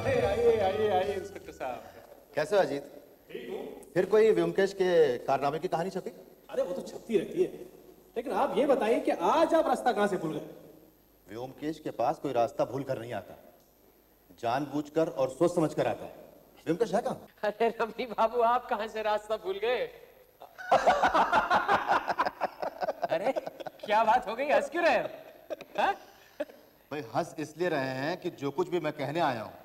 अरे आइए आइए आइए इंस्पेक्टर साहब। कैसे हो अजीत? ठीक हूँ। फिर कोई व्योमकेश के कारनामे की कहानी छपी? अरे वो तो छपती रहती है, लेकिन आप ये बताइए कि आज आप रास्ता कहाँ से भूल गए? व्योमकेश के पास कोई रास्ता भूल कर नहीं आता, जानबूझकर और सोच समझ कर आता है। व्योमकेश है कहाँ? अरे रमनी बाबू, आप कहाँ से रास्ता भूल गए? अरे क्या बात हो गई, हंस क्यों रहे हो? हाँ? भाई हंस इसलिए रहे हैं कि जो कुछ भी मैं कहने आया हूँ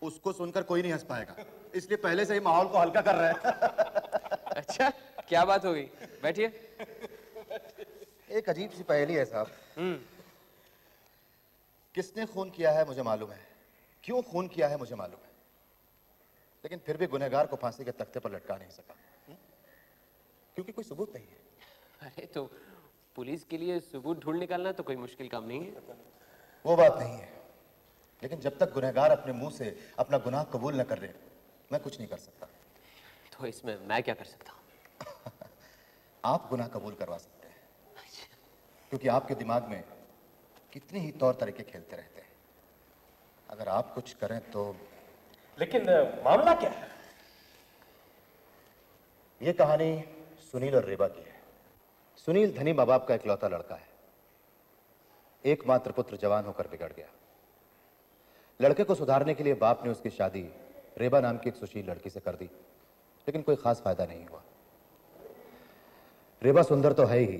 उसको सुनकर कोई नहीं हंस पाएगा, इसलिए पहले से ही माहौल को हल्का कर रहे हैं। अच्छा, क्या बात हो गई? बैठिए। एक अजीब सी पहेली है साहब। किसने खून किया है मुझे मालूम है, क्यों खून किया है मुझे मालूम है, लेकिन फिर भी गुनहगार को फांसी के तख्ते पर लटका नहीं सका, क्योंकि कोई सबूत नहीं है। अरे तो पुलिस के लिए सबूत ढूंढ निकालना तो कोई मुश्किल काम नहीं है। वो बात नहीं है, लेकिन जब तक गुनहगार अपने मुंह से अपना गुनाह कबूल न कर ले, मैं कुछ नहीं कर सकता। तो इसमें मैं क्या कर सकता हूँ? आप गुनाह कबूल करवा सकते हैं, क्योंकि आपके दिमाग में कितने ही तौर तरीके खेलते रहते हैं। अगर आप कुछ करें तो। लेकिन मामला क्या है? ये कहानी सुनील और रेबा की है। सुनील धनी माँ बाप का इकलौता लड़का है। एकमात्र पुत्र जवान होकर बिगड़ गया। लड़के को सुधारने के लिए बाप ने उसकी शादी रेबा नाम की एक सुशील लड़की से कर दी, लेकिन कोई खास फायदा नहीं हुआ। रेबा सुंदर तो है ही,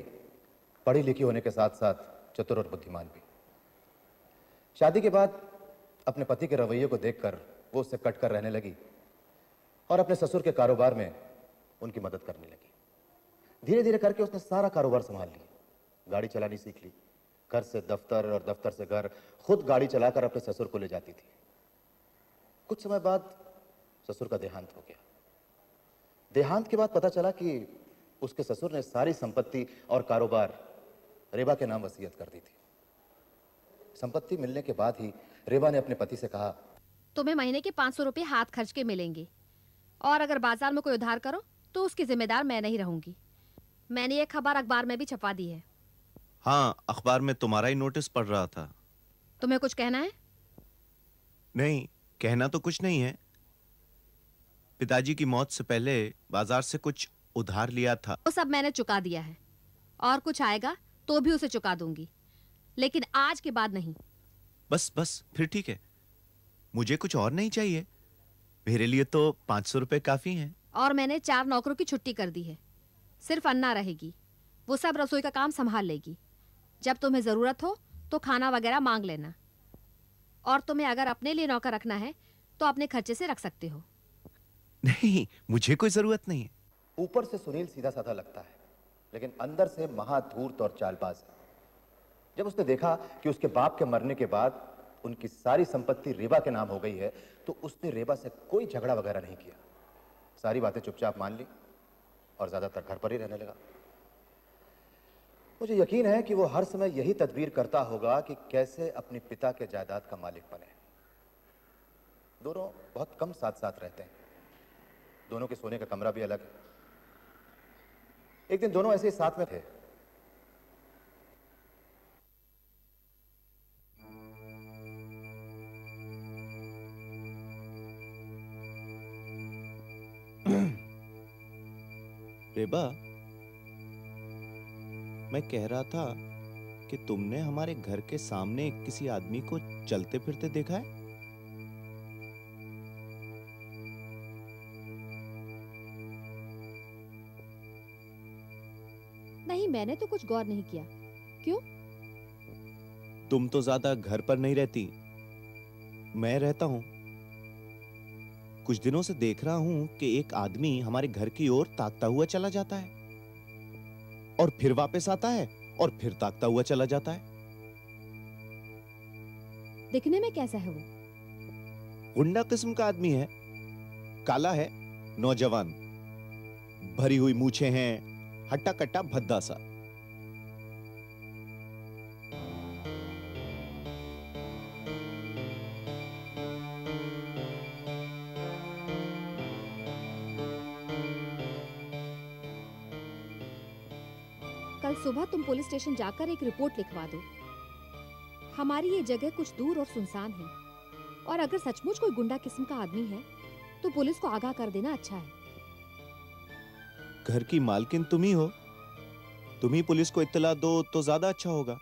पढ़ी लिखी होने के साथ साथ चतुर और बुद्धिमान भी। शादी के बाद अपने पति के रवैये को देखकर वो उससे कटकर रहने लगी और अपने ससुर के कारोबार में उनकी मदद करने लगी। धीरे धीरे करके उसने सारा कारोबार संभाल लिया, गाड़ी चलानी सीख ली, घर से दफ्तर और दफ्तर से घर, खुद गाड़ी चलाकर अपने ससुर को ले जाती थी। कुछ समय बाद ससुर का देहांत हो गया। देहांत के बाद पता चला कि उसके ससुर ने सारी संपत्ति और कारोबार रेबा के नाम वसीयत कर दी थी। संपत्ति मिलने के बाद ही रेबा ने अपने पति से कहा, तुम्हें महीने के 500 रुपए हाथ खर्च के मिलेंगे, और अगर बाजार में कोई उधार करो तो उसकी जिम्मेदार मैं नहीं रहूंगी। मैंने ये खबर अखबार में भी छपवा दी है। हाँ, अखबार में तुम्हारा ही नोटिस पढ़ रहा था। तुम्हें कुछ कहना है? नहीं, कहना तो कुछ नहीं है। पिताजी की मौत से पहले बाजार से कुछ उधार लिया था, वो सब मैंने चुका दिया है, और कुछ आएगा तो भी उसे चुका दूंगी, लेकिन आज के बाद नहीं। बस बस, फिर ठीक है। मुझे कुछ और नहीं चाहिए। मेरे लिए तो 500 रुपए काफी हैं। और मैंने 4 नौकरों की छुट्टी कर दी है। सिर्फ अन्ना रहेगी, वो सब रसोई का काम संभाल लेगी। जब तुम्हें जरूरत हो तो खाना वगैरह मांग लेना, और तुम्हें अगर अपने लिए नौकर रखना है तो अपने खर्चे से रख सकते हो। नहीं, मुझे कोई जरूरत नहीं है। ऊपर से सुनील सीधा साधा लगता है, लेकिन अंदर से महाधूर्त और चालबाज है। जब उसने देखा कि उसके बाप के मरने के बाद उनकी सारी संपत्ति रेबा के नाम हो गई है, तो उसने रेबा से कोई झगड़ा वगैरह नहीं किया, सारी बातें चुपचाप मान ली और ज्यादातर घर पर ही रहने लगा। मुझे यकीन है कि वो हर समय यही तदबीर करता होगा कि कैसे अपने पिता के जायदाद का मालिक बने। दोनों बहुत कम साथ साथ रहते हैं, दोनों के सोने का कमरा भी अलग है। एक दिन दोनों ऐसे ही साथ में थे। रेबा, मैं कह रहा था कि तुमने हमारे घर के सामने किसी आदमी को चलते फिरते देखा है? नहीं, मैंने तो कुछ गौर नहीं किया। क्यों? तुम तो ज्यादा घर पर नहीं रहती, मैं रहता हूं। कुछ दिनों से देख रहा हूं कि एक आदमी हमारे घर की ओर ताकता हुआ चला जाता है, और फिर वापस आता है, और फिर ताकता हुआ चला जाता है। दिखने में कैसा है वो? गुंडा किस्म का आदमी है, काला है, नौजवान, भरी हुई मूछें हैं, हट्टा कट्टा भद्दा सा। कल सुबह तुम पुलिस स्टेशन जाकर एक रिपोर्ट लिखवा दो। हमारी ये जगह कुछ दूर और सुनसान है। और अगर सचमुच कोई गुंडा किस्म का आदमी है तो पुलिस को आगाह कर देना अच्छा है। घर की मालकिन तुम ही हो, तुम ही पुलिस को इत्तला दो तो ज्यादा अच्छा होगा।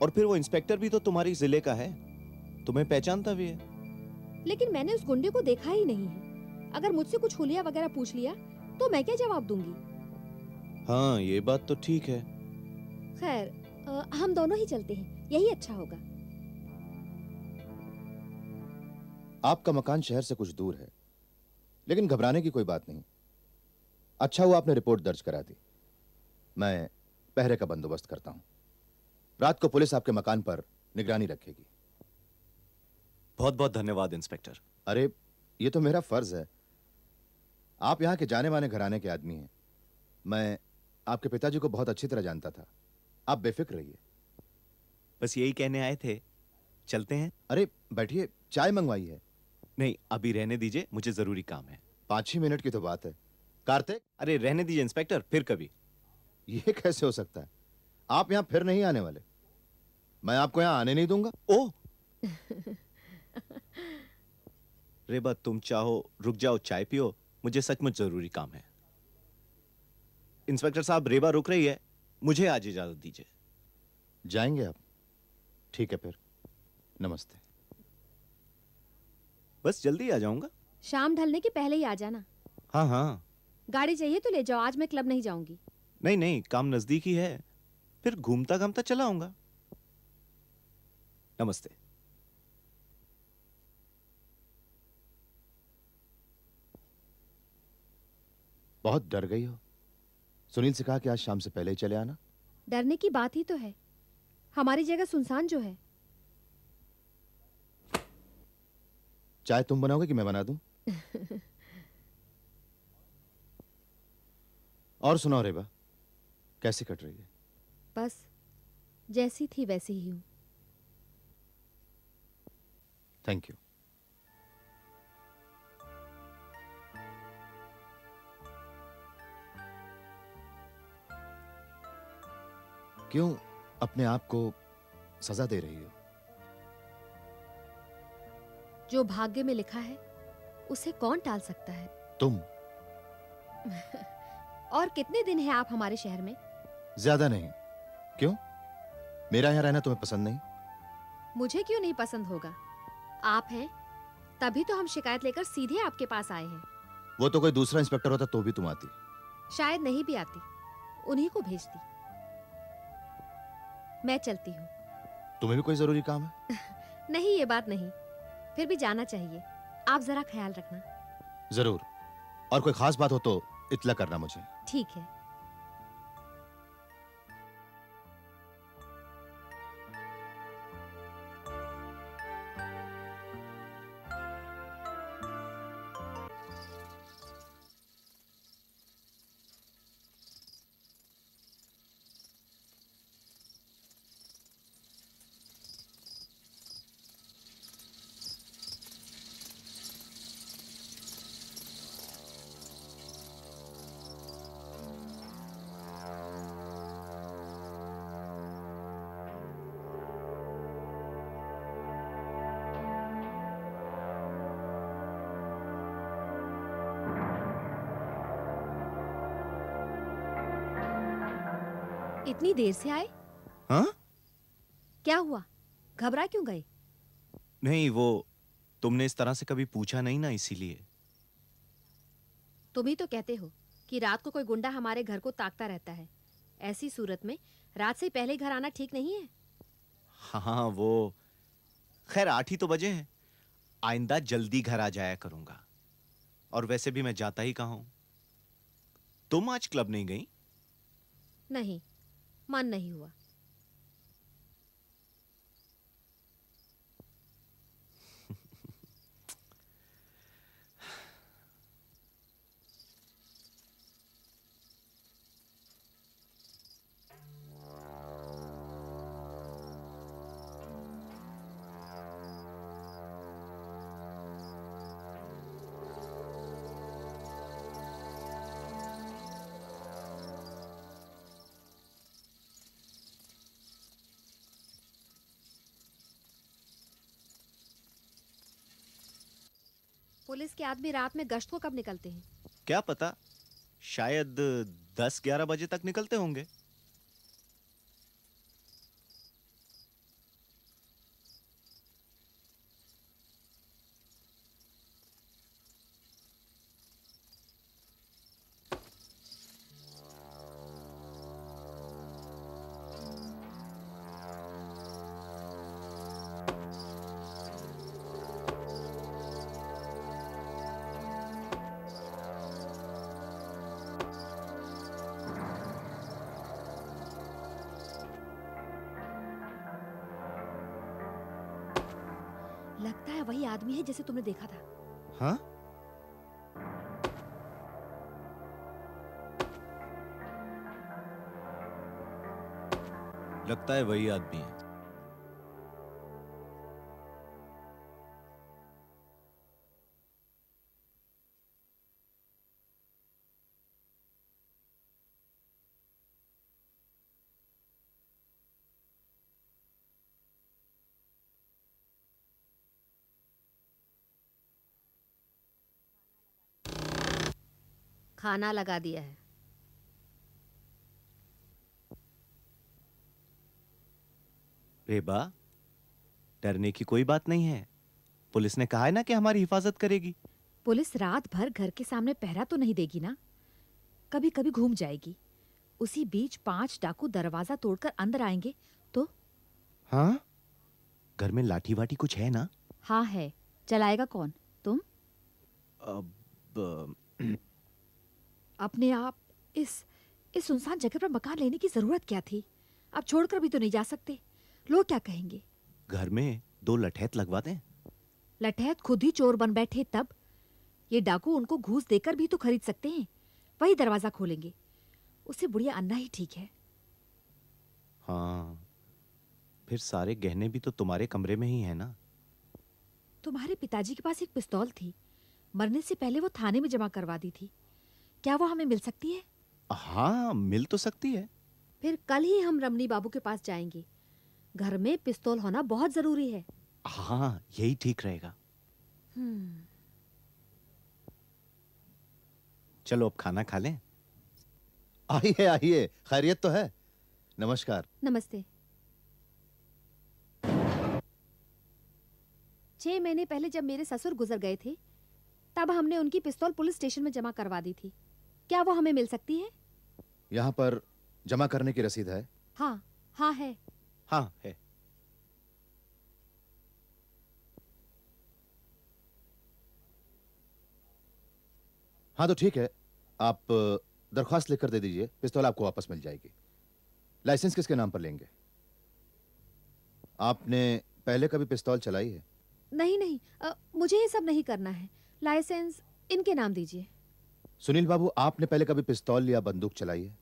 और फिर वो इंस्पेक्टर भी तो तुम्हारी जिले का है, तुम्हें पहचानता भी है। लेकिन मैंने उस गुंडे को देखा ही नहीं है। अगर मुझसे कुछ हुलिया वगैरह पूछ लिया तो मैं क्या जवाब दूंगी? हाँ, ये बात तो ठीक है। खैर, हम दोनों ही चलते हैं, यही अच्छा होगा। आपका मकान शहर से कुछ दूर है, लेकिन घबराने की कोई बात नहीं। अच्छा हुआ आपने रिपोर्ट दर्ज करा दी। मैं पहरे का बंदोबस्त करता हूं। रात को पुलिस आपके मकान पर निगरानी रखेगी। बहुत बहुत धन्यवाद इंस्पेक्टर। अरे, ये तो मेरा फर्ज है। आप यहां के जाने माने घराने के आदमी हैं। मैं आपके पिताजी को बहुत अच्छी तरह जानता था। आप बेफिक्र रहिए। बस यही कहने आए थे, चलते हैं। अरे बैठिए, चाय मंगवाई है। नहीं, अभी रहने दीजिए, मुझे जरूरी काम है। 5-6 मिनट की तो बात है। कार्तिक, अरे रहने दीजिए इंस्पेक्टर, फिर कभी। ये कैसे हो सकता है? आप यहां फिर नहीं आने वाले। मैं आपको यहां आने नहीं दूंगा। ओह रेबा, तुम चाहो रुक जाओ, चाय पियो, मुझे सचमुच जरूरी काम है। इंस्पेक्टर साहब, रेबा रुक रही है, मुझे आज इजाजत दीजिए। जाएंगे आप? ठीक है फिर, नमस्ते। बस जल्दी आ जाऊंगा। शाम ढलने के पहले ही आ जाना। हाँ हाँ। गाड़ी चाहिए तो ले जाओ, आज मैं क्लब नहीं जाऊंगी। नहीं नहीं, काम नजदीक ही है, फिर घूमता घामता चला आऊंगा। नमस्ते। बहुत डर गई हो। सुनील से कहा कि आज शाम से पहले ही चले आना। डरने की बात ही तो है, हमारी जगह सुनसान जो है। चाय तुम बनाओगे कि मैं बना दूं? और सुनाओ रेबा, कैसी कट रही है? बस जैसी थी वैसी ही हूँ। Thank you. क्यों अपने आप को सजा दे रही हो? जो भाग्य में लिखा है उसे कौन टाल सकता है? तुम? और कितने दिन हैं आप हमारे शहर में? ज्यादा नहीं। क्यों? मेरा यहां रहना तुम्हें पसंद नहीं? मुझे क्यों नहीं पसंद होगा? आप हैं तभी तो हम शिकायत लेकर सीधे आपके पास आए हैं। वो तो कोई दूसरा इंस्पेक्टर होता तो भी तुम आती। शायद नहीं भी आती, उन्हीं को भेजती। मैं चलती हूँ। तुम्हें भी कोई जरूरी काम है? नहीं, ये बात नहीं, फिर भी जाना चाहिए। आप जरा ख्याल रखना। जरूर। और कोई खास बात हो तो इत्तला करना मुझे। ठीक है। इतनी देर से आए? हाँ? क्या हुआ, घबरा क्यों गए? नहीं, वो तुमने इस तरह से कभी पूछा नहीं ना, इसीलिए। तुम ही तो कहते हो कि रात को कोई गुंडा हमारे घर को ताकता रहता है। ऐसी सूरत में रात से पहले घर आना ठीक नहीं है। हाँ, वो खैर 8 ही तो बजे हैं। आइंदा जल्दी घर आ जाया करूंगा। और वैसे भी मैं जाता ही कहाँ हूं। तुम आज क्लब नहीं गई? नहीं, मन नहीं हुआ। पुलिस के आदमी रात में गश्त को कब निकलते हैं? क्या पता, शायद 10-11 बजे तक निकलते होंगे। लगता है वही आदमी है जिसे तुमने देखा था। हाँ, लगता है वही आदमी है। खाना लगा दिया है। रेबा, डरने की कोई बात नहीं है। पुलिस ने कहा है ना कि हमारी हिफाजत करेगी। पुलिस रात भर घर के सामने पहरा तो नहीं देगी ना? कभी कभी घूम जाएगी। उसी बीच 5 डाकू दरवाजा तोड़कर अंदर आएंगे तो? हाँ, घर में लाठी वाठी कुछ है ना? हाँ है। चलाएगा कौन? तुम? अब अपने आप इस सुनसान जगह पर मकान लेने की जरूरत क्या थी? अब छोड़कर भी तो नहीं जा सकते। लोग क्या कहेंगे? घर में 2 लठैत लगवा दें। लठैत खुद ही चोर बन बैठे तब। ये डाकू उनको घूस देकर भी तो खरीद सकते हैं। वही दरवाजा खोलेंगे। उससे बुढ़िया अन्ना ही ठीक है। हाँ, फिर सारे गहने भी तो तुम्हारे कमरे में ही है ना? तुम्हारे पिताजी के पास एक पिस्तौल थी। मरने से पहले वो थाने में जमा करवा दी थी। क्या वो हमें मिल सकती है? हाँ, मिल तो सकती है। फिर कल ही हम रमनी बाबू के पास जाएंगे। घर में पिस्तौल होना बहुत जरूरी है। हाँ, यही ठीक रहेगा। चलो अब खाना खा लें। आइए आइए, खैरियत तो है। नमस्कार। नमस्ते। 6 महीने पहले जब मेरे ससुर गुजर गए थे, तब हमने उनकी पिस्तौल पुलिस स्टेशन में जमा करवा दी थी। क्या वो हमें मिल सकती है? यहाँ पर जमा करने की रसीद है? हाँ, हाँ है। हाँ है। हाँ तो ठीक है, आप दरख्वास्त लिखकर दे दीजिए, पिस्तौल आपको वापस मिल जाएगी। लाइसेंस किसके नाम पर लेंगे? आपने पहले कभी पिस्तौल चलाई है? नहीं नहीं, मुझे ये सब नहीं करना है। लाइसेंस इनके नाम दीजिए। सुनील बाबू, आपने पहले कभी पिस्तौल या बंदूक चलाई है?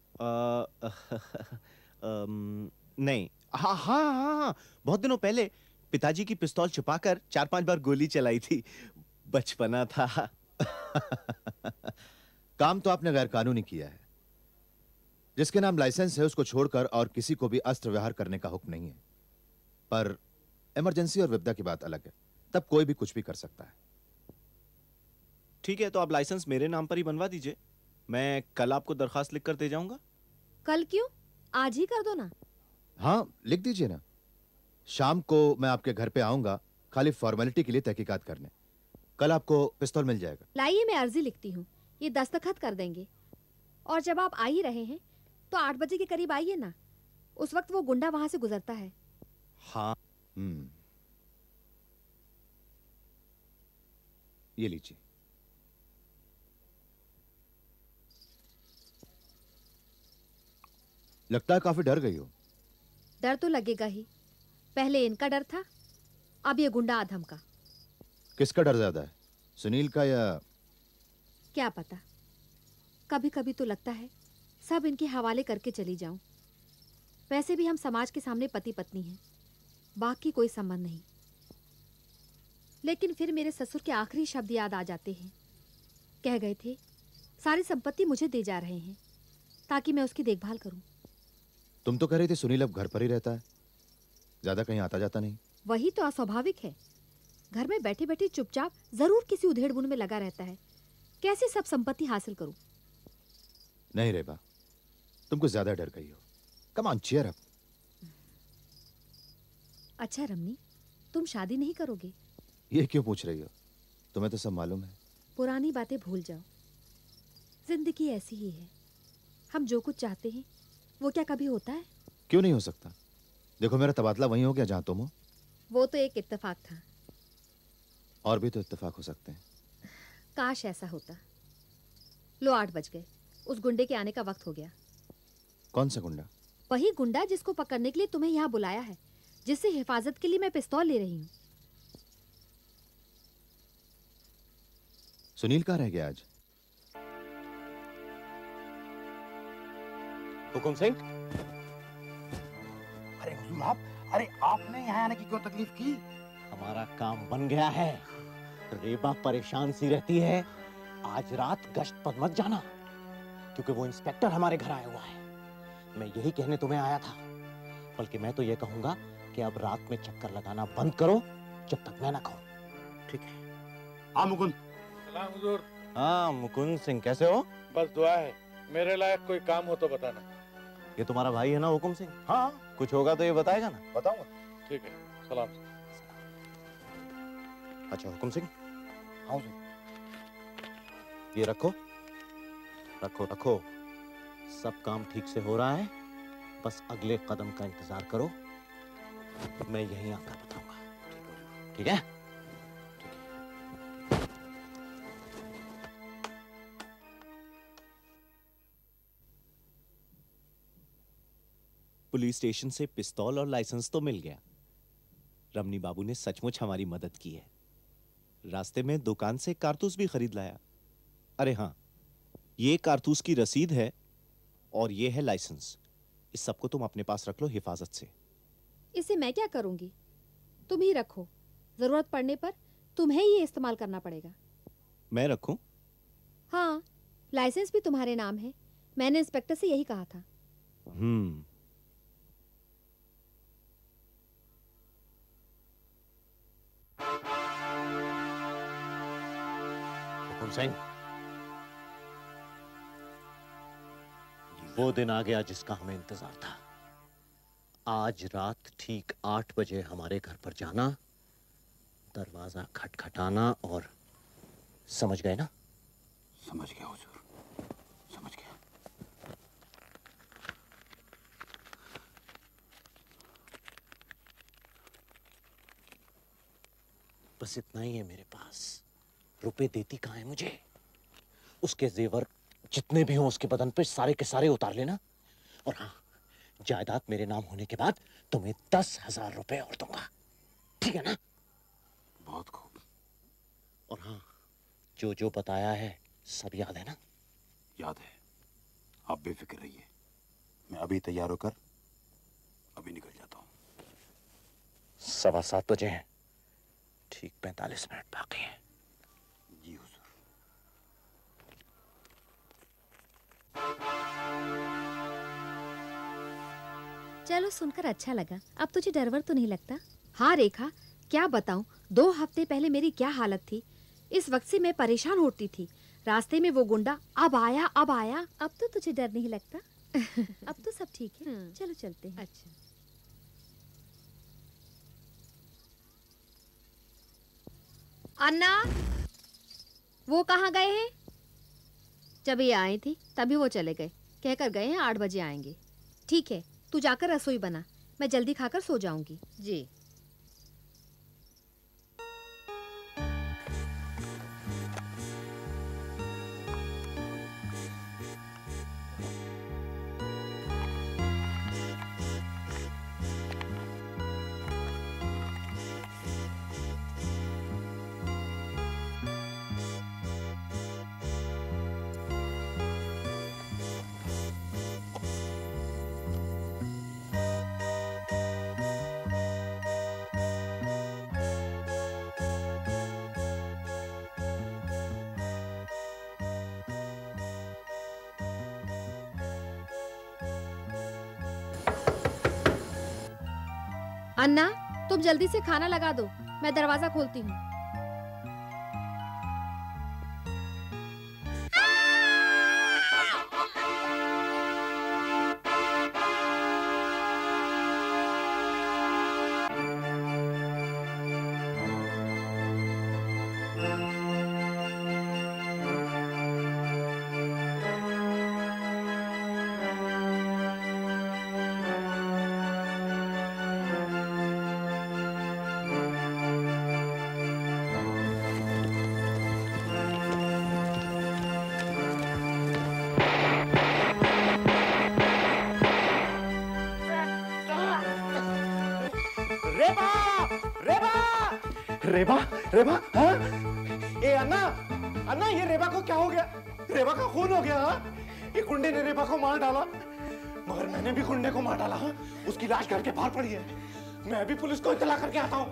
नहीं। हाँ हाँ हाँ हाँ, बहुत दिनों पहले पिताजी की पिस्तौल छुपाकर 4-5 बार गोली चलाई थी। बचपना था। काम तो आपने गैर कानूनी किया है। जिसके नाम लाइसेंस है उसको छोड़कर और किसी को भी अस्त्र व्यवहार करने का हुक्म नहीं है। पर इमरजेंसी और विपदा की बात अलग है, तब कोई भी कुछ भी कर सकता है। ठीक है, तो आप लाइसेंस मेरे नाम पर ही बनवा दीजिए। मैं कल आपको दरखास्त लिख कर दे जाऊंगा। कल क्यों? आज ही कर दो ना। हाँ, लिख दीजिए ना। शाम को मैं आपके घर पे आऊंगा, खाली फॉर्मेलिटी के लिए तहकीकात करने। कल आपको पिस्तौल मिल जाएगा। लाइए, मैं अर्जी लिखती हूँ। ये दस्तखत कर देंगे। और जब आप आ ही रहे हैं तो 8 बजे के करीब आइए ना। उस वक्त वो गुंडा वहां से गुजरता है। हाँ। ये लीजिए। लगता है काफी डर गई हो। डर तो लगेगा ही। पहले इनका डर था, अब ये गुंडा आधम का। किसका डर ज्यादा है, सुनील का या? क्या पता। कभी कभी तो लगता है सब इनके हवाले करके चली जाऊं। वैसे भी हम समाज के सामने पति पत्नी हैं, बाकी कोई संबंध नहीं। लेकिन फिर मेरे ससुर के आखिरी शब्द याद आ जाते हैं। कह गए थे सारी संपत्ति मुझे दे जा रहे हैं ताकि मैं उसकी देखभाल करूं। तुम तो कह रही थी सुनील अब घर पर ही रहता है, ज्यादा कहीं आता जाता नहीं। वही तो अस्वाभाविक है। घर में बैठी बैठी चुपचाप जरूर किसी उधेड़-बुन में लगा रहता है। कैसे सब संपत्ति हासिल करूं? नहीं रेबा, तुम कुछ ज्यादा डर गई हो। Come on, cheer up. अच्छा रमनी, तुम शादी नहीं करोगे? ये क्यों पूछ रही हो? तुम्हें तो सब मालूम है। पुरानी बातें भूल जाओ। जिंदगी ऐसी ही है, हम जो कुछ चाहते हैं वो क्या कभी होता है? क्यों नहीं हो सकता? देखो, मेरा तबादला वहीं हो गया जहां तुम हो। वो तो एक इत्तेफाक था। और भी तो इत्तेफाक हो सकते हैं। काश ऐसा होता। लो 8 बज गए, उस गुंडे के आने का वक्त हो गया। कौन सा गुंडा? वही गुंडा जिसको पकड़ने के लिए तुम्हें यहाँ बुलाया है, जिससे हिफाजत के लिए मैं पिस्तौल ले रही हूँ। सुनील कहाँ रह गया आज? हुकुम सिंह, अरे हुजूर आप, अरे आपने यहाँ आने की क्यों तकलीफ की? हमारा काम बन गया है। रेबा परेशान सी रहती है। आज रात गश्त पर मत जाना, क्योंकि वो इंस्पेक्टर हमारे घर आया हुआ है। मैं यही कहने तुम्हें आया था, बल्कि मैं तो ये कहूंगा कि अब रात में चक्कर लगाना बंद करो जब तक मैं ना कहूं। ठीक है। हाँ मुकुंद। सलाम हुजूर। हाँ मुकुंद सिंह, कैसे हो? बस दुआ है, मेरे लायक कोई काम हो तो बताना। ये तुम्हारा भाई है ना हुकुम सिंह? हाँ कुछ होगा तो ये बताएगा ना? बताऊंगा। ठीक है, सलाम। अच्छा हुकुम सिंह, हाँ हुजूर। ये रखो रखो रखो। सब काम ठीक से हो रहा है, बस अगले कदम का इंतजार करो। मैं यहीं आकर बताऊंगा। ठीक है? पुलिस स्टेशन से पिस्तौल और लाइसेंस तो मिल गया। रमनी बाबू ने सचमुच हमारी मदद की है। रास्ते में दुकान से कारतूस भी खरीद लाया। अरे हाँ, ये कारतूस की रसीद है और ये है लाइसेंस। इस सबको तुम अपने पास रख लो हिफाजत से। इसे मैं क्या करूंगी? तुम ही रखो, जरूरत पड़ने पर तुम्हें ही इस्तेमाल करना पड़ेगा। मैं रखूं? हाँ, लाइसेंस भी तुम्हारे नाम है। मैंने इंस्पेक्टर से यही कहा था। हुकुम सिंह, वो दिन आ गया जिसका हमें इंतजार था। आज रात ठीक 8 बजे हमारे घर पर जाना, दरवाजा खटखटाना और समझ गए ना? समझ गया हुजूर, समझ गया। बस इतना ही है मेरे पास। रुपए देती कहाँ है मुझे? उसके जेवर जितने भी हों उसके बदन पे सारे के सारे उतार लेना। और हाँ, जायदाद मेरे नाम होने के बाद तुम्हें 10,000 रुपए और दूंगा। ठीक है ना? बहुत खूब। और हाँ, जो जो बताया है सब याद है ना? याद है। आप बेफिक्र रहिए, मैं अभी तैयार होकर अभी निकल जाता हूँ। 7:15 बजे हैं, ठीक 45 मिनट बाकी हैं। जी हुजूर। चलो, सुनकर अच्छा लगा। अब तुझे डर वर तो नहीं लगता? हाँ रेखा, क्या बताऊं, 2 हफ्ते पहले मेरी क्या हालत थी। इस वक्त से मैं परेशान होती थी। रास्ते में वो गुंडा अब आया अब आया। अब तो तुझे डर नहीं लगता? अब तो सब ठीक है। चलो चलते हैं। अच्छा। अन्ना, वो कहाँ गए हैं? जब ये आई थी तभी वो चले गए। कहकर गए हैं 8 बजे आएंगे। ठीक है, तू जाकर रसोई बना, मैं जल्दी खाकर सो जाऊंगी। जी। अन्ना, तुम जल्दी से खाना लगा दो। मैं दरवाजा खोलती हूँ। रेबा रेबा हाँ? ए अन्ना अन्ना ये रेबा को क्या हो गया? रेबा का खून हो गया हाँ? ये कुंडे ने रेबा को मार डाला मगर मैंने भी कुंडे को मार डाला हाँ? उसकी लाश घर के बाहर पड़ी है। मैं भी पुलिस को इत्तला करके आता हूँ।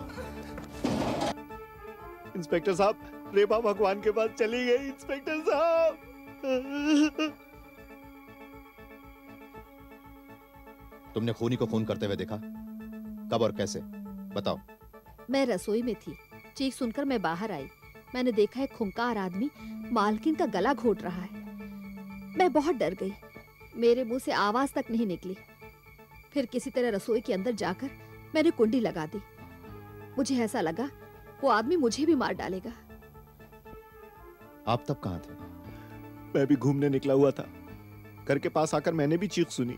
इंस्पेक्टर साहब, रेबा भगवान के पास चली गई। इंस्पेक्टर साहब, तुमने खूनी को खून करते हुए देखा? कब और कैसे? बताओ। मैं रसोई में थी, चीख सुनकर मैं बाहर आई। मैंने देखा एक खूंखार आदमी मालकिन का गला घोट रहा है। मैं बहुत डर गई, मेरे मुंह से आवाज तक नहीं निकली। फिर किसी तरह रसोई के अंदर जाकर मैंने कुंडी लगा दी। मुझे ऐसा लगा वो आदमी मुझे भी मार डालेगा। आप तब कहाँ थे? मैं भी घूमने निकला हुआ था। घर के पास आकर मैंने भी चीख सुनी।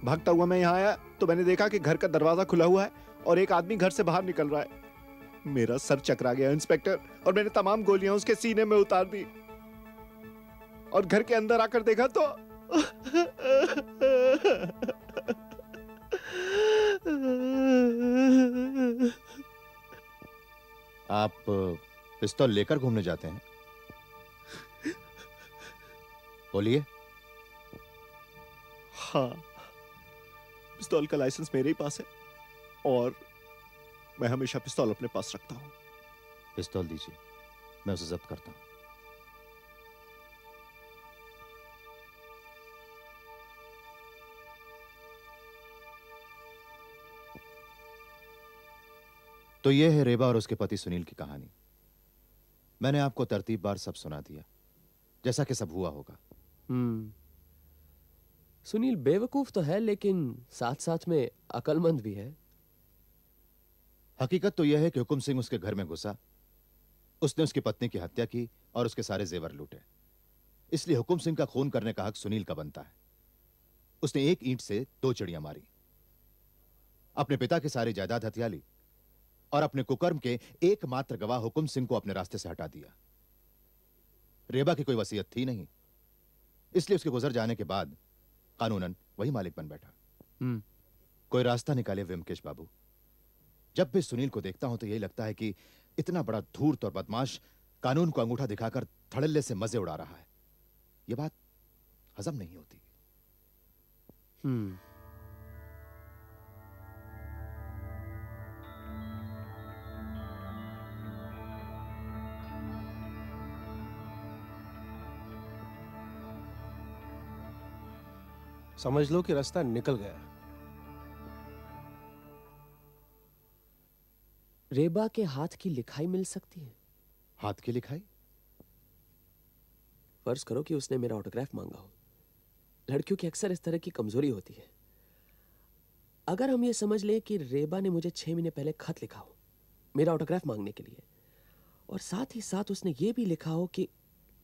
भागता हुआ मैं यहाँ आया तो मैंने देखा कि घर का दरवाजा खुला हुआ है और एक आदमी घर से बाहर निकल रहा है। मेरा सर चकरा गया इंस्पेक्टर, और मैंने तमाम गोलियां उसके सीने में उतार दी और घर के अंदर आकर देखा तो आप पिस्तौल लेकर घूमने जाते हैं? बोलिए। हाँ, पिस्तौल का लाइसेंस मेरे ही पास है और मैं हमेशा पिस्तौल अपने पास रखता हूं। पिस्तौल दीजिए, मैं उसे जब्त करता हूं। तो यह है रेबा और उसके पति सुनील की कहानी। मैंने आपको तरतीबवार सब सुना दिया, जैसा कि सब हुआ होगा। सुनील बेवकूफ तो है, लेकिन साथ साथ में अक्लमंद भी है। हकीकत तो यह है कि हुकुम सिंह उसके घर में घुसा, उसने उसकी पत्नी की हत्या की और उसके सारे जेवर लूटे। इसलिए हुकुम सिंह का खून करने का हक सुनील का बनता है। उसने एक ईंट से दो चिड़ियां मारी, अपने पिता की सारी जायदाद हथिया ली और अपने कुकर्म के एकमात्र गवाह हुकुम सिंह को अपने रास्ते से हटा दिया। रेबा की कोई वसीयत थी नहीं, इसलिए उसके गुजर जाने के बाद कानूनन वही मालिक बन बैठा। कोई रास्ता निकाले व्योमकेश बाबू। जब भी सुनील को देखता हूं तो यही लगता है कि इतना बड़ा धूर्त और बदमाश कानून को अंगूठा दिखाकर धड़ल्ले से मजे उड़ा रहा है। यह बात हजम नहीं होती। समझ लो कि रास्ता निकल गया। रेबा के हाथ की लिखाई मिल सकती है? हाथ की लिखाई? फर्ज करो कि उसने मेरा ऑटोग्राफ मांगा हो। लड़कियों की अक्सर इस तरह की कमजोरी होती है। अगर हम ये समझ लें कि रेबा ने मुझे 6 महीने पहले खत लिखा हो मेरा ऑटोग्राफ मांगने के लिए, और साथ ही साथ उसने ये भी लिखा हो कि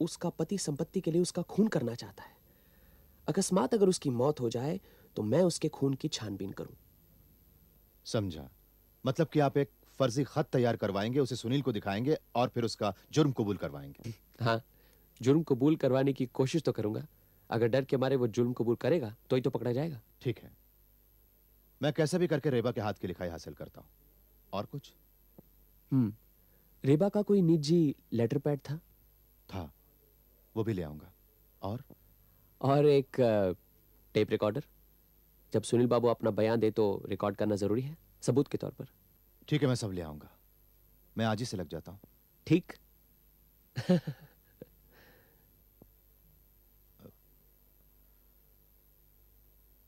उसका पति संपत्ति के लिए उसका खून करना चाहता है। अकस्मात अगर उसकी मौत हो जाए तो मैं उसके खून की छानबीन करूं। समझा। मतलब कि आप एक फर्जी खत तैयार करवाएंगे, उसे सुनील को दिखाएंगे और फिर उसका जुर्म कबूल करवाएंगे। हाँ, जुर्म कबूल करवाने की कोशिश तो करूंगा। अगर डर के मारे वो जुर्म कबूल करेगा तो ही तो पकड़ा जाएगा। ठीक है, मैं कैसे भी करके रेबा के हाथ की लिखाई हासिल करता हूं। और कुछ? रेबा का कोई निजी लेटर पैड था? वो भी ले आऊंगा। और एक टेप रिकॉर्डर। जब सुनील बाबू अपना बयान दे तो रिकॉर्ड करना जरूरी है, सबूत के तौर पर। ठीक है, मैं सब ले आऊंगा। मैं आज ही से लग जाता हूं। ठीक।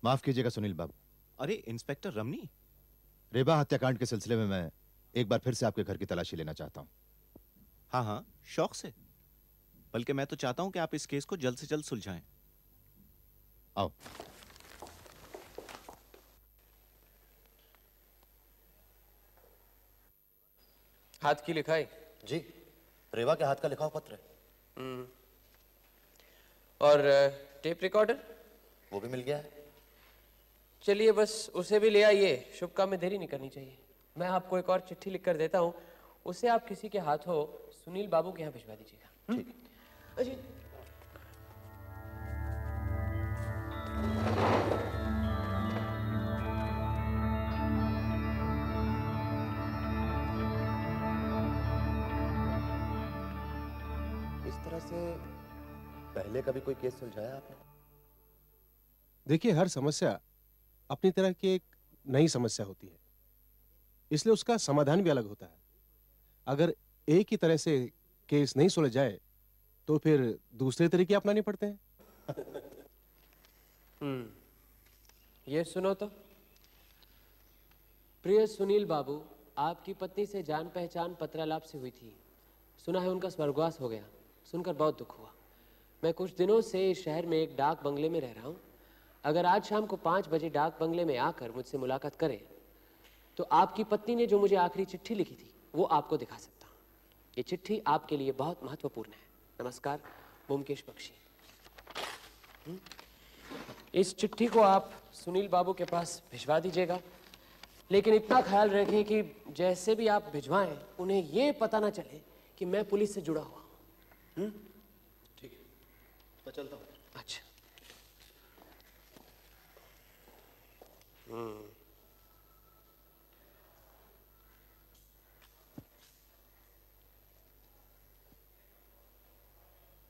माफ कीजिएगा सुनील बाबू। अरे इंस्पेक्टर रमनी, रेबा हत्याकांड के सिलसिले में मैं एक बार फिर से आपके घर की तलाशी लेना चाहता हूं। हाँ हाँ, शौक से। बल्कि मैं तो चाहता हूं कि आप इस केस को जल्द से जल्द सुलझाएं। आओ। हाथ की लिखाई? जी, रेवा के हाथ का लिखा हुआ पत्र है। और टेप रिकॉर्डर? वो भी मिल गया है। चलिए बस उसे भी ले आइए, शुभ काम में देरी नहीं करनी चाहिए। मैं आपको एक और चिट्ठी लिख कर देता हूँ, उसे आप किसी के हाथों सुनील बाबू के यहाँ भिजवा दीजिएगा। ठीक है। अजी इस तरह से पहले कभी कोई केस सुलझाया आपने? देखिए, हर समस्या अपनी तरह की एक नई समस्या होती है, इसलिए उसका समाधान भी अलग होता है। अगर एक ही तरह से केस नहीं सुलझाए तो फिर दूसरे तरीके अपनाने पड़ते हैं। ये सुनो तो। प्रिय सुनील बाबू, आपकी पत्नी से जान पहचान पत्रालाप से हुई थी। सुना है उनका स्वर्गवास हो गया। सुनकर बहुत दुख हुआ। मैं कुछ दिनों से इस शहर में एक डाक बंगले में रह रहा हूँ। अगर आज शाम को 5 बजे डाक बंगले में आकर मुझसे मुलाकात करें तो आपकी पत्नी ने जो मुझे आखिरी चिट्ठी लिखी थी वो आपको दिखा सकता हूँ। ये चिट्ठी आपके लिए बहुत महत्वपूर्ण है। नमस्कार, ब्योमकेश बख्शी। इस चिट्ठी को आप सुनील बाबू के पास भिजवा दीजिएगा, लेकिन इतना ख्याल रखें कि जैसे भी आप भिजवाएं उन्हें ये पता ना चले कि मैं पुलिस से जुड़ा हुआ हूँ। ठीक है, मैं चलता हूँ। अच्छा।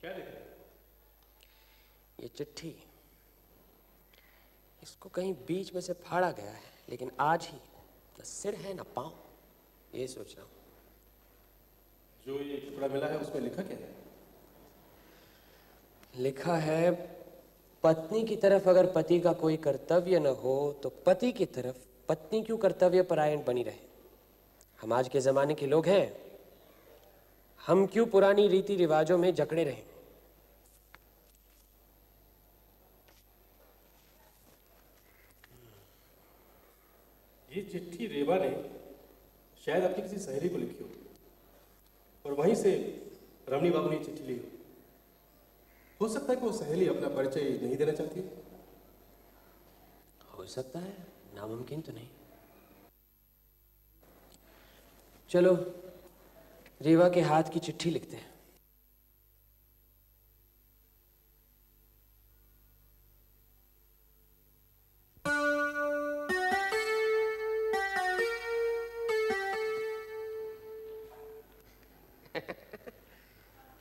क्या लिखा है? ये चिट्ठी, इसको कहीं बीच में से फाड़ा गया है, लेकिन आज ही न सिर है न पांव, ये सोच रहा हूं। जो ये टुकड़ा मिला है उसमें लिखा क्या है? लिखा है, पत्नी की तरफ अगर पति का कोई कर्तव्य न हो तो पति की तरफ पत्नी क्यों कर्तव्य परायण बनी रहे। हम आज के जमाने के लोग हैं, हम क्यों पुरानी रीति रिवाजों में जकड़े रहें। ये चिट्ठी रेवा ने शायद अपनी किसी सहेली को लिखी हो और वहीं से रमणी बाबू ने चिट्ठी ली हो सकता है कि वो सहेली अपना परिचय नहीं देना चाहती। हो सकता है, नामुमकिन तो नहीं। चलो रेवा के हाथ की चिट्ठी लिखते हैं।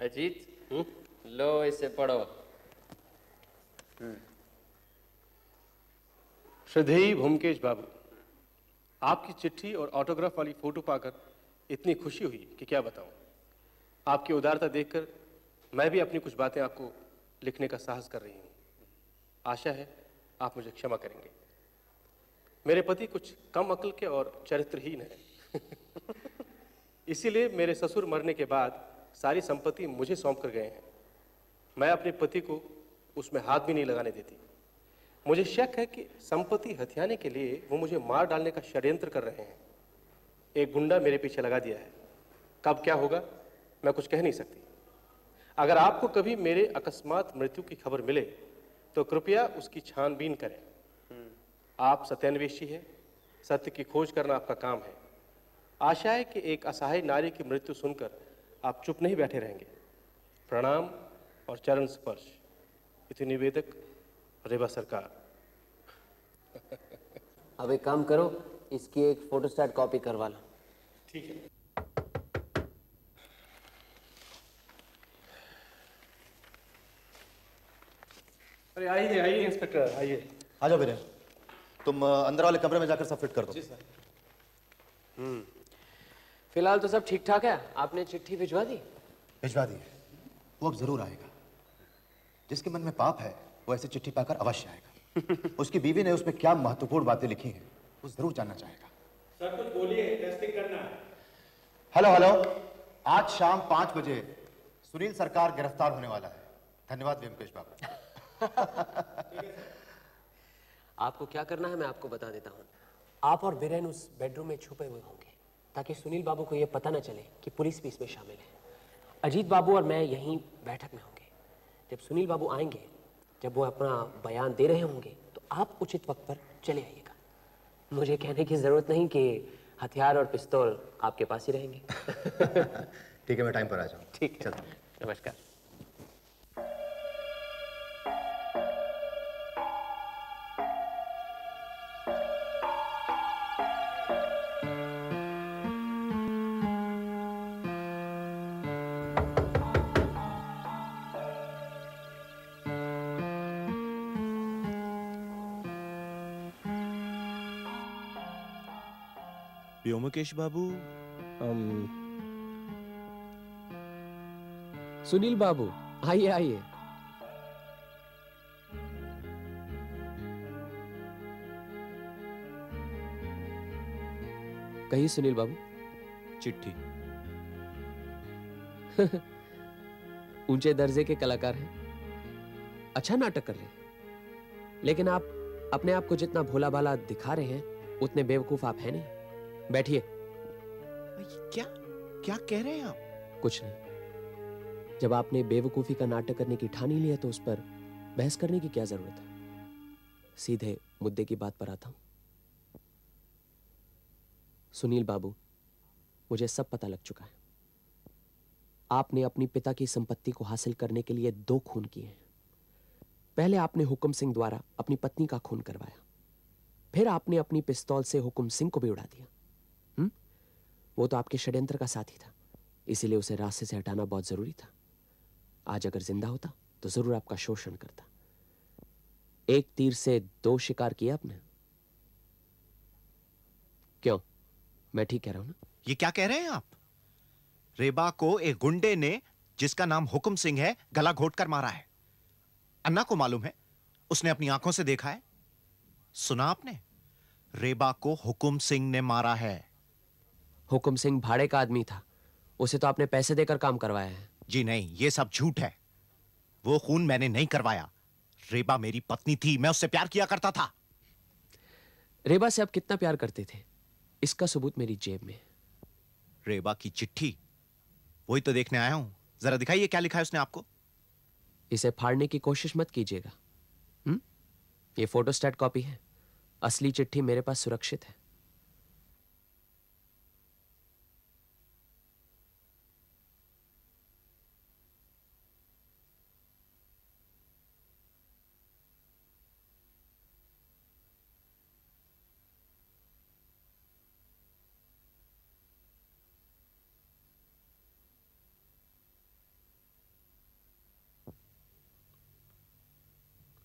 अजीत, लो इसे पढ़ो। श्रद्धेय ब्योमकेश बाबू, आपकी चिट्ठी और ऑटोग्राफ वाली फोटो पाकर इतनी खुशी हुई कि क्या बताऊं। आपकी उदारता देखकर मैं भी अपनी कुछ बातें आपको लिखने का साहस कर रही हूं। आशा है आप मुझे क्षमा करेंगे। मेरे पति कुछ कम अक्ल के और चरित्रहीन हैं। इसीलिए मेरे ससुर मरने के बाद सारी संपत्ति मुझे सौंप कर गए हैं। मैं अपने पति को उसमें हाथ भी नहीं लगाने देती। मुझे शक है कि संपत्ति हथियाने के लिए वो मुझे मार डालने का षड्यंत्र कर रहे हैं। एक गुंडा मेरे पीछे लगा दिया है। कब क्या होगा मैं कुछ कह नहीं सकती। अगर आपको कभी मेरे अकस्मात मृत्यु की खबर मिले तो कृपया उसकी छानबीन करें। आप सत्यान्वेषी हैं, सत्य की खोज करना आपका काम है। आशा है कि एक असहाय नारी की मृत्यु सुनकर आप चुप नहीं बैठे रहेंगे। प्रणाम और चरण स्पर्श। इति निवेदक रेवा सरकार। अब एक काम करो, इसकी एक फोटोस्टैट कॉपी करवा लो। ठीक है। अरे आइए आइए इंस्पेक्टर, आइए। आ जाओ वीरेन, तुम अंदर वाले कमरे में जाकर सब फिट कर दो। जी सर। फिलहाल तो सब ठीक ठाक है। आपने चिट्ठी भिजवा दी? भिजवा दी है। वो अब जरूर आएगा। जिसके मन में पाप है वो ऐसी चिट्ठी पाकर अवश्य आएगा। उसकी बीवी ने उसमें क्या महत्वपूर्ण बातें लिखी हैं वो जरूर जानना चाहेगा। सर कुछ बोलिए, टेस्टिंग करना है। हेलो हेलो, आज शाम 5 बजे सुनील सरकार गिरफ्तार होने वाला है। धन्यवाद व्योमकेश बाबू। आपको क्या करना है मैं आपको बता देता हूँ। आप और बीरेन उस बेडरूम में छुपे हुए होंगे ताकि सुनील बाबू को यह पता न चले कि पुलिस भी इसमें शामिल है। अजीत बाबू और मैं यहीं बैठक में होंगे। जब सुनील बाबू आएंगे, जब वो अपना बयान दे रहे होंगे, तो आप उचित वक्त पर चले आइएगा। मुझे कहने की जरूरत नहीं कि हथियार और पिस्तौल आपके पास ही रहेंगे। ठीक है, मैं टाइम पर आ जाऊँ। ठीक है, नमस्कार। व्योमकेश बाबू, सुनील बाबू, आइए आइए। कहिए सुनील बाबू। चिट्ठी। ऊंचे दर्जे के कलाकार हैं, अच्छा नाटक कर रहे हैं, लेकिन आप अपने आप को जितना भोला भाला दिखा रहे हैं उतने बेवकूफ आप हैं नहीं। बैठिए। क्या क्या कह रहे हैं आप? कुछ नहीं। जब आपने बेवकूफी का नाटक करने की ठानी ली है तो उस पर बहस करने की क्या जरूरत है। सीधे मुद्दे की बात पर आता हूं। सुनील बाबू, मुझे सब पता लग चुका है। आपने अपनी पिता की संपत्ति को हासिल करने के लिए 2 खून किए हैं। पहले आपने हुकुम सिंह द्वारा अपनी पत्नी का खून करवाया, फिर आपने अपनी पिस्तौल से हुकुम सिंह को भी उड़ा दिया। वो तो आपके षड्यंत्र का साथी था, इसीलिए उसे रास्ते से हटाना बहुत जरूरी था। आज अगर जिंदा होता तो जरूर आपका शोषण करता। एक तीर से 2 शिकार किया आपने। क्यों, मैं ठीक कह रहा हूं ना? ये क्या कह रहे हैं आप? रेबा को एक गुंडे ने, जिसका नाम हुकुम सिंह है, गला घोट कर मारा है। अन्ना को मालूम है, उसने अपनी आंखों से देखा है। सुना आपने? रेबा को हुकुम सिंह ने मारा है। हुकुम सिंह भाड़े का आदमी था, उसे तो आपने पैसे देकर काम करवाया है। जी नहीं, ये सब झूठ है। वो खून मैंने नहीं करवाया। रेबा मेरी पत्नी थी, मैं उससे प्यार किया करता था। रेबा से आप कितना प्यार करते थे, इसका सबूत मेरी जेब में है। रेबा की चिट्ठी, वही तो देखने आया हूं। जरा दिखाइए क्या लिखा है उसने आपको। इसे फाड़ने की कोशिश मत कीजिएगा। ये फोटोस्टैट कॉपी है, असली चिट्ठी मेरे पास सुरक्षित है।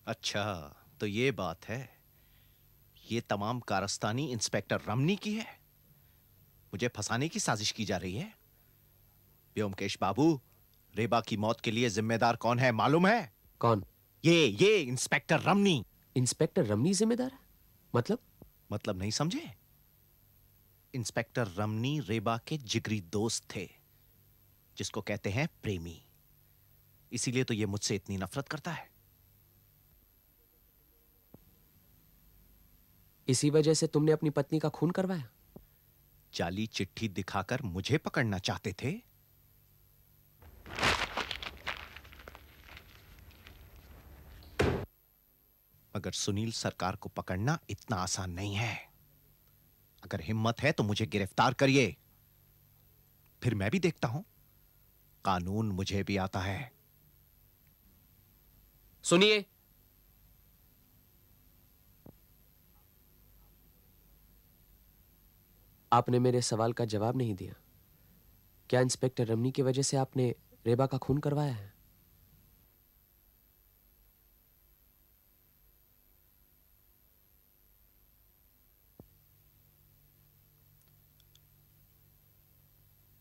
अच्छा, तो ये बात है। ये तमाम कारस्तानी इंस्पेक्टर रमनी की है। मुझे फंसाने की साजिश की जा रही है। व्योमकेश बाबू, रेबा की मौत के लिए जिम्मेदार कौन है मालूम है? कौन? ये इंस्पेक्टर रमनी। इंस्पेक्टर रमनी जिम्मेदार है? मतलब नहीं समझे? इंस्पेक्टर रमनी रेबा के जिगरी दोस्त थे, जिसको कहते हैं प्रेमी। इसीलिए तो ये मुझसे इतनी नफरत करता है। इसी वजह से तुमने अपनी पत्नी का खून करवाया? जाली चिट्ठी दिखाकर मुझे पकड़ना चाहते थे। मगर सुनील सरकार को पकड़ना इतना आसान नहीं है। अगर हिम्मत है तो मुझे गिरफ्तार करिए, फिर मैं भी देखता हूं। कानून मुझे भी आता है। सुनिए, आपने मेरे सवाल का जवाब नहीं दिया। क्या इंस्पेक्टर रमनी की वजह से आपने रेबा का खून करवाया है?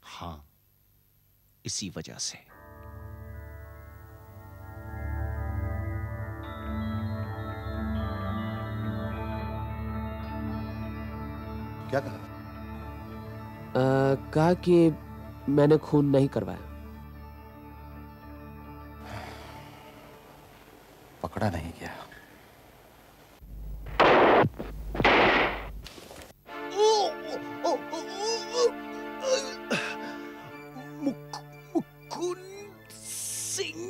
हां, इसी वजह से। क्या कहा? कहा कि मैंने खून नहीं करवाया। पकड़ा नहीं गया। मुकुंद सिंह।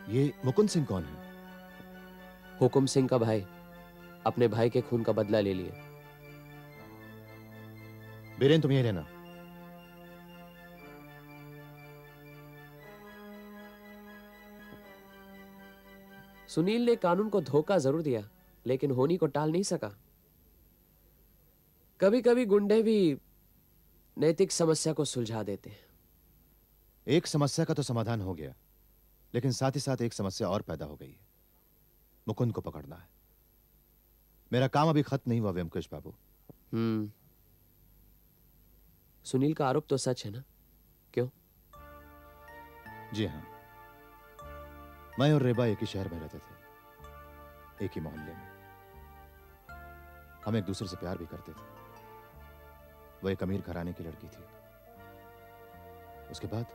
ये मुकुंद सिंह कौन है? हुकुम सिंह का भाई, अपने भाई के खून का बदला ले लिए। बीरेन, तुम यहीं रहना। सुनील ने कानून को धोखा जरूर दिया, लेकिन होनी को टाल नहीं सका। कभी कभी गुंडे भी नैतिक समस्या को सुलझा देते हैं। एक समस्या का तो समाधान हो गया, लेकिन साथ ही साथ एक समस्या और पैदा हो गई है। मुकुंद को पकड़ना है। मेरा काम अभी खत्म नहीं हुआ व्योमकेश बाबू। सुनील का आरोप तो सच है ना? क्यों? जी हाँ, मैं और रेबा एक ही शहर में रहते थे, एक ही मोहल्ले में। हम एक दूसरे से प्यार भी करते थे। वो एक अमीर घराने की लड़की थी। उसके बाद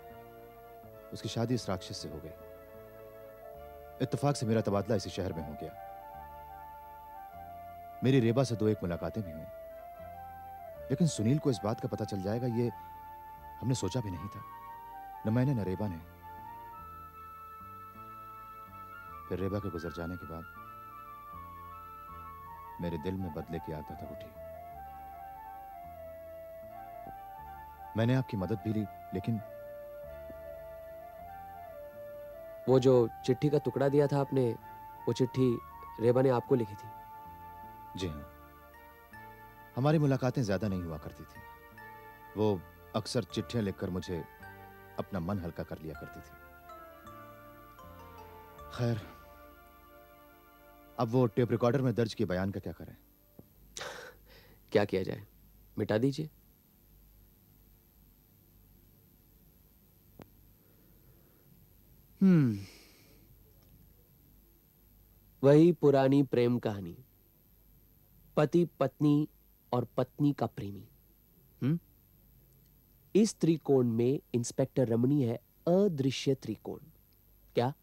उसकी शादी इस राक्षस से हो गई। इत्तेफाक से मेरा तबादला इसी शहर में हो गया। मेरी रेबा से 2-1 मुलाकातें भी हुई, लेकिन सुनील को इस बात का पता चल जाएगा, ये हमने सोचा भी नहीं था। न मैंने न रेबा ने। फिर रेबा के गुजर जाने के बाद मेरे दिल में बदले की आग भड़क उठी। मैंने आपकी मदद भी ली, लेकिन वो जो चिट्ठी का टुकड़ा दिया था आपने, वो चिट्ठी रेबा ने आपको लिखी थी? जी हाँ, हमारी मुलाकातें ज्यादा नहीं हुआ करती थी। वो अक्सर चिट्ठियां लिखकर मुझे अपना मन हल्का कर लिया करती थी। खैर, अब वो टेप रिकॉर्डर में दर्ज किए बयान का क्या करें? क्या किया जाए, मिटा दीजिए। वही पुरानी प्रेम कहानी, पति पत्नी और पत्नी का प्रेमी। इस त्रिकोण में इंस्पेक्टर रमणी है अदृश्य त्रिकोण। क्या?